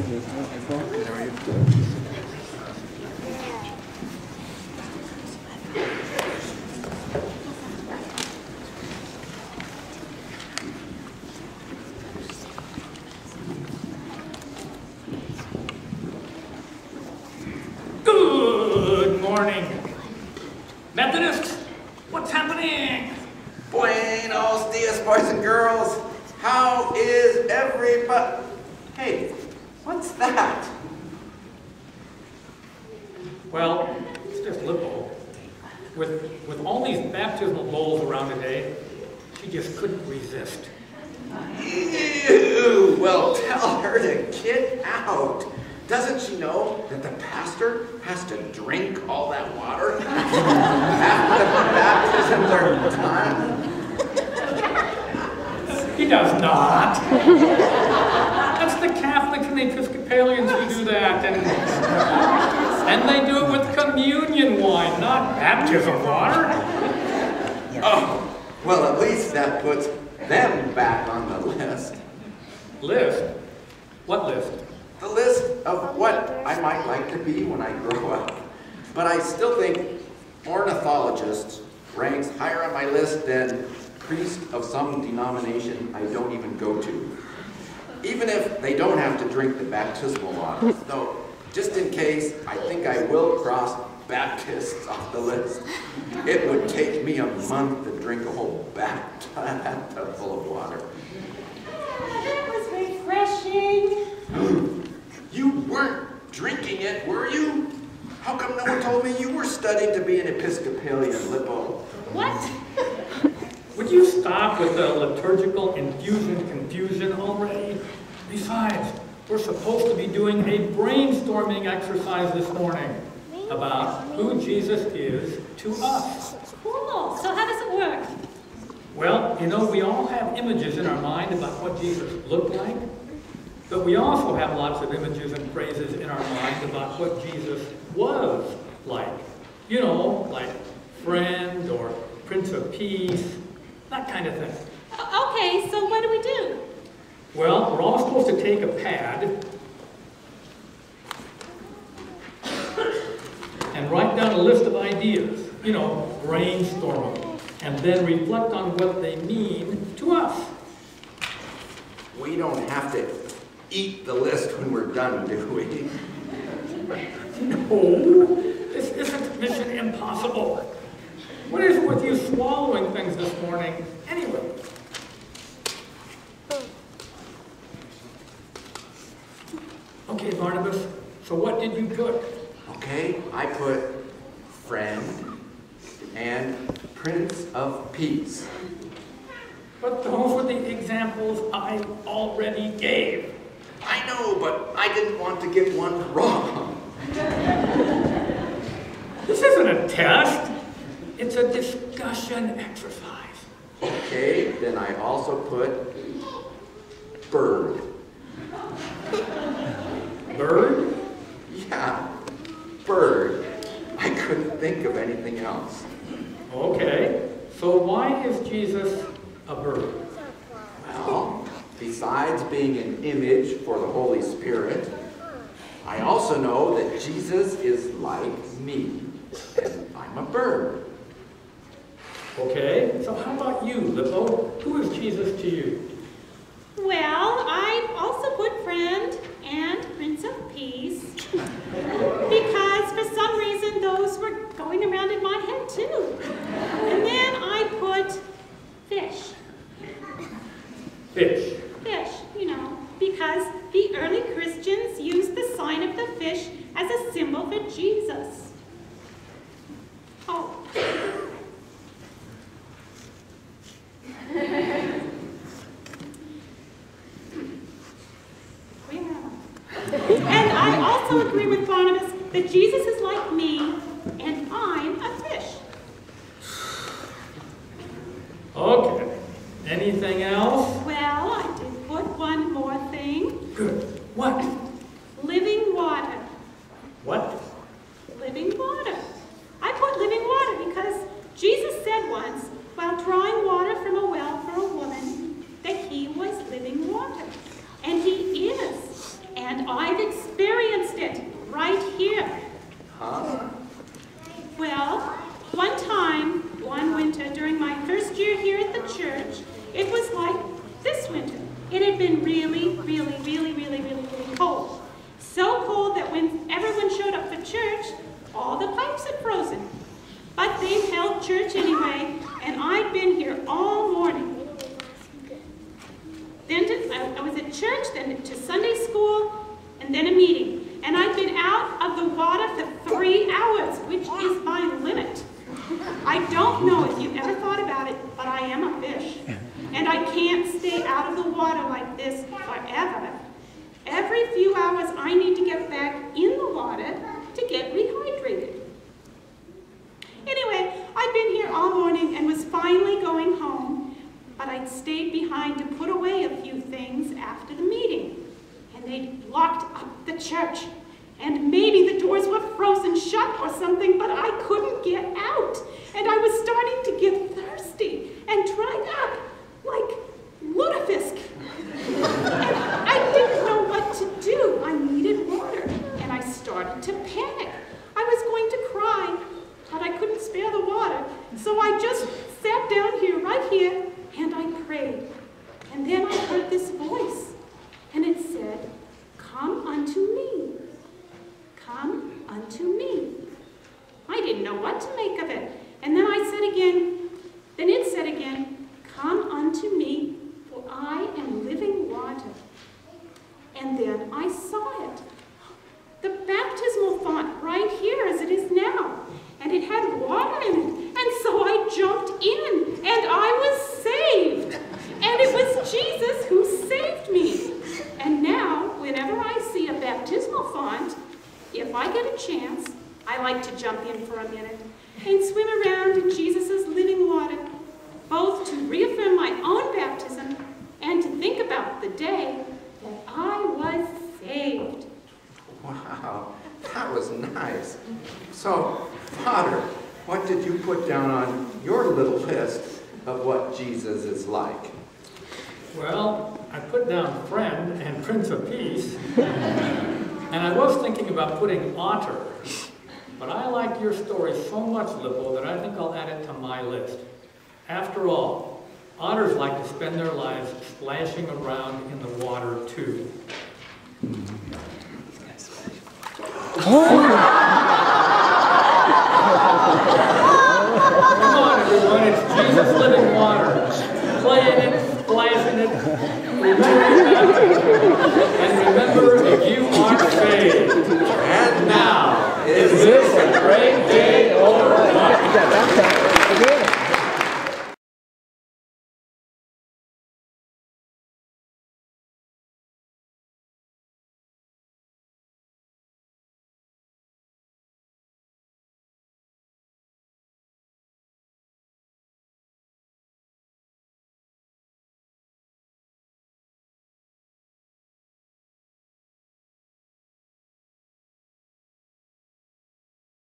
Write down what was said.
Good morning. Methodists, what's happening? Buenos dias, boys and girls. How is everybody? Hey, what's that? Well, it's just Lippo. With all these baptismal bowls around today, she just couldn't resist. Ew! Well, tell her to get out. Doesn't she know that the pastor has to drink all that water after the baptisms are done? He does not. That's the Catholics and the Episcopalians who do that, and they do it with communion wine, not baptism water. Oh, well, at least that puts them back on the list. List? What list? The list of what I might like to be when I grow up. But I still think ornithologist ranks higher on my list than priest of some denomination I don't even go to. Even if they don't have to drink the baptismal water. Though, just in case, I think I will cross Baptists off the list. It would take me a month to drink a whole bathtub full of water. That was refreshing. You weren't drinking it, were you? How come no one told me you were studying to be an Episcopalian, Lippo? What? Would you stop with the liturgical infusion confusion already? Besides, we're supposed to be doing a brainstorming exercise this morning about who Jesus is to us. Cool. So how does it work? Well, you know, we all have images in our mind about what Jesus looked like, but we also have lots of images and phrases in our mind about what Jesus was like. You know, like friend or Prince of Peace, that kind of thing. Okay, so what do we do? Well, we're all supposed to take a pad and write down a list of ideas, you know, brainstorm them, and then reflect on what they mean to us. We don't have to eat the list when we're done, do we? No, this isn't Mission Impossible. What is it with you swallowing things this morning anyway? Okay, Barnabas, so what did you put? Okay, I put friend and Prince of Peace. But those were the examples I already gave. I know, but I didn't want to get one wrong. This isn't a test. It's a discussion exercise. Okay, then I also put bird. Bird? Yeah, bird. I couldn't think of anything else. Okay, so why is Jesus a bird? Well, besides being an image for the Holy Spirit, I also know that Jesus is like me, and I'm a bird. Okay, so how about you, Lippo? Who is Jesus to you? Well, I also put friend and Prince of Peace because for some reason those were going around in my head too. And then I put fish. Fish. Fish, you know, because the early Christians used the sign of the fish as a symbol for Jesus. Oh. And I also agree with Barnabas that Jesus is like me, and I'm a fish. Okay. Anything else? Well, I did put one more thing. Good. What? Living water. What? Living water. I put living water because Jesus said once, while drawing water from a well for a woman, that he was living water. And he is. And I It was like this winter. It had been really, really, really, really, really, really cold. So cold that when everyone showed up for church, all the pipes had frozen. But they held church anyway, and I'd been here all morning. Then I was at church, then to Sunday school, and then a meeting. And I'd been out of the water for 3 hours, which is my limit. I don't know if you've ever thought about it, but I am a fish. And I can't stay out of the water like this forever. Every few hours, I need to get back in the water to get rehydrated. Anyway, I'd been here all morning and was finally going home, but I'd stayed behind to put away a few things after the meeting. And they'd locked up the church. And maybe the doors were frozen shut or something, but I couldn't get out. And I was starting to get thirsty and dried up like lutefisk. And I didn't know what to do. I needed water, and I started to panic. I was going to cry, but I couldn't spare the water. So I just sat down here, right here, and I prayed. And then I heard this voice, and it said, "Come unto me. Come unto me." I didn't know what to make of it. And then it said again, "Come unto me, for I am living water." And then I saw it. The baptismal font right here as it is now. And it had water in it. And so I jumped in, and I was saved. And it was Jesus who saved me. And now, whenever I see a baptismal font, if I get a chance, I like to jump in for a minute and swim around in Jesus' living water, both to reaffirm my own baptism and to think about the day that I was saved. Wow, that was nice. So, Father, what did you put down on your little list of what Jesus is like? Well, I put down friend and Prince of Peace, and I was thinking about putting otter, but I like your story so much, Lippo, that I think I'll add it to my list. After all, otters like to spend their lives splashing around in the water, too. Come on, everyone, it's Jesus living water. Play in it, splash in it, remember